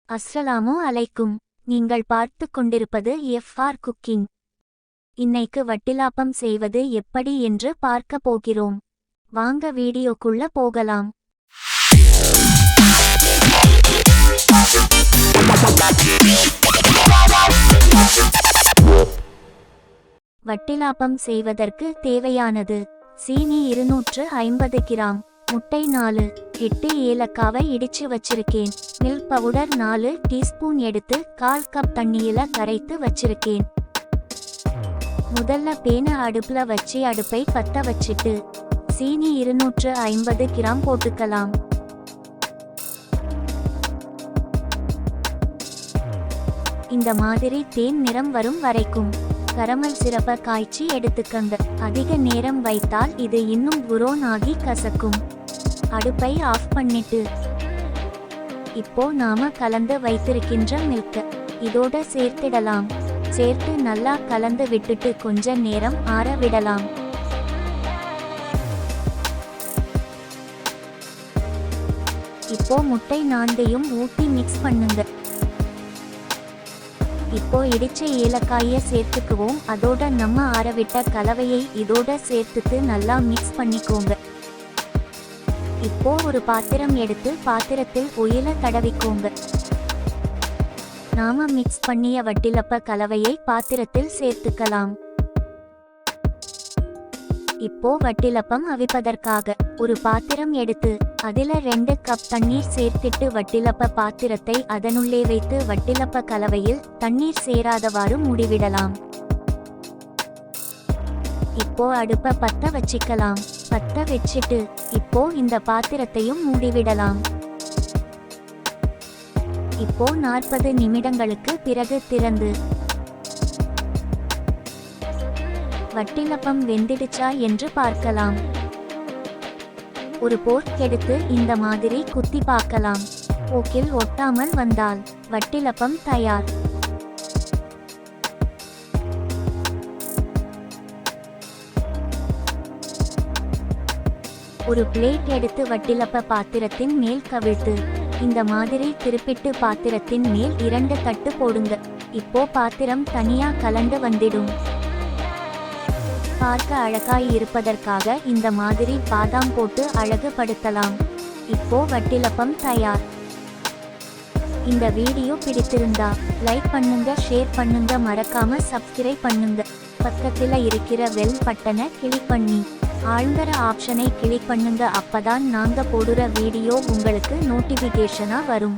அஸ்ஸலாமு அலைக்கும். நீங்கள் பார்த்து கொண்டிருப்பது எஃப்ஆர் குக்கிங். இன்னைக்கு வட்டிலாப்பம் செய்வது எப்படி என்று பார்க்க போகிறோம். வாங்க வீடியோக்குள்ள போகலாம். வட்டிலாப்பம் செய்வதற்கு தேவையானது: சீனி 250 கிராம், முட்டை 4, 8 ஏலக்காவை இடிச்சு வச்சிருக்கேன். மில்க் பவுடர் 4 டீஸ்பூன் எடுத்து 1/4 கப் தண்ணியில கரைத்து வச்சிருக்கேன். முதல்ல பேனை அடுப்புல வச்சு அடுப்பை பத்த வச்சிட்டு சீனி 250 கிராம் போட்டுக்கலாம். இந்த மாதிரி தேன் நிறம் வரும் வரைக்கும் கரமல் சிரப்பை காய்ச்சி எடுத்துக்கங்க. அதிக நேரம் வைத்தால் இது இன்னும் புரோன் ஆகி கசக்கும். அடுப்பை ஆஃப் பண்ணிட்டு இப்போ நாம கலந்து வைத்திருக்கின்ற மில்க் இதோட சேர்த்திடலாம். சேர்த்து நல்லா கலந்து விட்டுட்டு கொஞ்ச நேரம் ஆற விடலாம். இப்போ முட்டை 4ஐயும் ஊற்றி மிக்ஸ் பண்ணுங்க. இப்போ இடிச்ச ஏலக்காயை சேர்த்துக்குவோம். அதோட நம்ம ஆறவிட்ட கலவையை இதோட சேர்த்துட்டு நல்லா மிக்ஸ் பண்ணிக்கோங்க. இப்போ ஒரு பாத்திரம் எடுத்து பாத்திரத்தில் ஒயில தடவிக்கோங்க. நாம மிக்ஸ் பண்ணிய வட்டிலப்ப கலவையை பாத்திரத்தில் சேர்த்துக்கலாம். இப்போ வட்டிலப்பம் அவிப்பதற்காக ஒரு பாத்திரம் எடுத்து அதில 2 கப் தண்ணீர் சேர்த்திட்டு வட்டிலப்ப பாத்திரத்தை அதனுள்ளே வைத்து வட்டிலப்ப கலவையில் தண்ணீர் சேராதவாறு மூடிவிடலாம். இப்போ அடுப்பை பத்த வச்சிக்கலாம். பத்த வச்சிட்டு இப்போ இந்த பாத்திரத்தையும் மூடிவிடலாம். இப்போ 40 நிமிடங்களுக்கு பிறகு திறந்து வட்டிலப்பம் வெந்திடுச்சா என்று பார்க்கலாம். ஒரு போர்க் எடுத்து இந்த மாதிரி குத்தி பார்க்கலாம். போக்கில் ஒட்டாமல் வந்தால் வட்டிலப்பம் தயார். ஒரு பிளேட் எடுத்து வட்டிலப்ப பாத்திரத்தின் மேல் கவிழ்த்து இந்த மாதிரி திருப்பிட்டு பாத்திரத்தின் மேல் 2 தட்டு போடுங்க. இப்போ பாத்திரம் தனியா கலந்து வந்திடும். பார்க்க அழகாய் இருப்பதற்காக இந்த மாதிரி பாதாம் போட்டு அழகுபடுத்தலாம். இப்போ வட்டிலப்பம் தயார். இந்த வீடியோ பிடித்திருந்தா லைக் பண்ணுங்க, ஷேர் பண்ணுங்க, மறக்காம சப்ஸ்கிரைப் பண்ணுங்க. பக்கத்துல இருக்கிற பெல் பட்டனை கிளிக் பண்ணி ஆழ்ந்தர ஆப்ஷனை கிளிக் பண்ணுங்க. அப்பதான் நாங்க போடுற வீடியோ உங்களுக்கு நோட்டிபிகேஷனா வரும்.